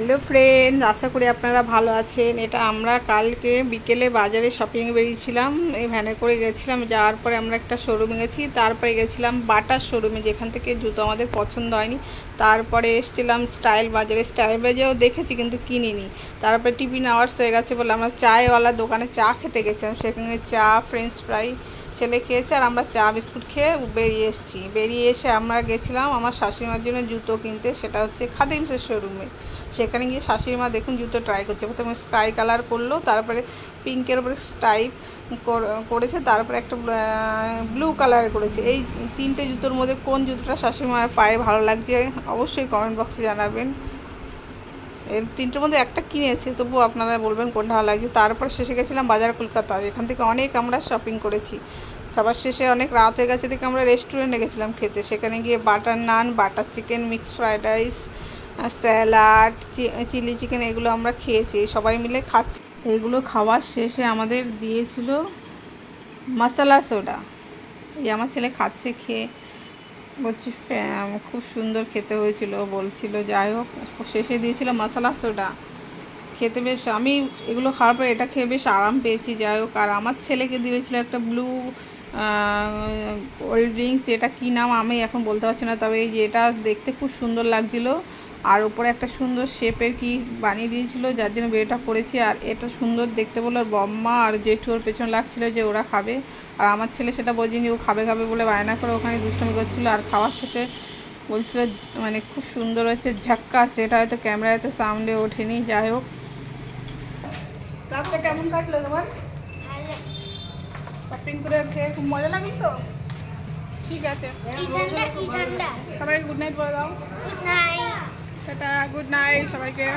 Hello friend, আশা করি আপনারা ভালো আছেন। এটা আমরা কালকে বিকেলে বাজারে শপিং বেরিয়েছিলাম, এই ভ্যানে করে গেছিলাম। যাওয়ার পরে আমরা একটা শোরুমে গেছি, তারপরে গেছিলাম বাটার শোরুমে, যেখান থেকে জুতো আমাদের পছন্দ হয়নি। তারপরে এসেছিলাম স্টাইল বাজারে। স্টাইল বাজারেও দেখেছি কিন্তু কিনিনি। তারপরে টিফিন আওয়ার্স হয়ে গেছে বলে আমরা চায়ওয়ালা দোকানে চা খেতে গেছিলাম। সেখানে চা, ফ্রেঞ্চ ফ্রাই ছেলে খেয়েছে, আর আমরা চা বিস্কুট খেয়ে বেরিয়ে এসেছি। বেরিয়ে এসে আমরা গেছিলাম আমার শাশুড়িমার জন্য জুতো কিনতে, সেটা হচ্ছে খাদিমসের শোরুমে। সেখানে গিয়ে শাশুড়ি মা দেখুন জুতো ট্রাই করছে। প্রথমে স্কাই কালার করলো, তারপরে পিঙ্কের উপরে স্টাইপ করেছে, তারপরে একটা ব্লু কালার করেছে। এই তিনটে জুতোর মধ্যে কোন জুতোটা শাশুড়ি মায়ের পায়ে ভালো লাগছে অবশ্যই কমেন্ট বক্সে জানাবেন। এর তিনটের মধ্যে একটা কিনেছি, তবুও আপনারা বলবেন কোনটা ভালো লাগছে। তারপর শেষে গেছিলাম বাজার কলকাতা, এখান থেকে অনেক আমরা শপিং করেছি। সবার শেষে অনেক রাত হয়ে গেছে দেখে আমরা রেস্টুরেন্টে গেছিলাম খেতে। সেখানে গিয়ে butter naan, butter chicken, mixed fried rice, salad, chilli chicken এগুলো আমরা খেয়েছি, সবাই মিলে খাচ্ছি। এইগুলো খাওয়ার শেষে আমাদের দিয়েছিল মশলা সোডা। এই আমার ছেলে খাচ্ছে, খেয়ে বলছি খুব সুন্দর খেতে হয়েছিল বলছিল। যাই হোক, শেষে দিয়েছিল মশলা সোডা। খেতে বেশ, আমি এগুলো খাওয়ার পর এটা খেয়ে বেশ আরাম পেয়েছি। যাই হোক, আর আমার ছেলেকে দিয়েছিল একটা ব্লু কোল্ড ড্রিঙ্কস, এটা কী নাম আমি এখন বলতে পারছি না, তবে এই যে এটা দেখতে খুব সুন্দর লাগছিলো। আর উপরে একটা সুন্দর শেপের কি বানিয়ে দিয়েছিল, যার জন্য বিয়েটা করেছি। আর এটা সুন্দর দেখতে বলে ওর বম্মা আর জেঠু ওর পেছনে লাগছিল যে ওরা খাবে, আর আমার ছেলে সেটা বোঝেনি, ও খাবে খাবে বলে বায়না করে ওখানে দুষ্টুমি করছিলো। আর খাওয়ার শেষে বলছিল মানে খুব সুন্দর হয়েছে, ঝাক্কাস, যেটা হয়তো ক্যামেরায় হয়তো সামনে ওঠেনি। যাই হোক, রাতটা কেমন কাটলো তোমার? শপিং করে খেয়ে খুব মজা লাগলো তো? ঠিক আছে, সবাইকে গুড নাইট বলে দাও। টাটা, গুড নাইট সবাইকে।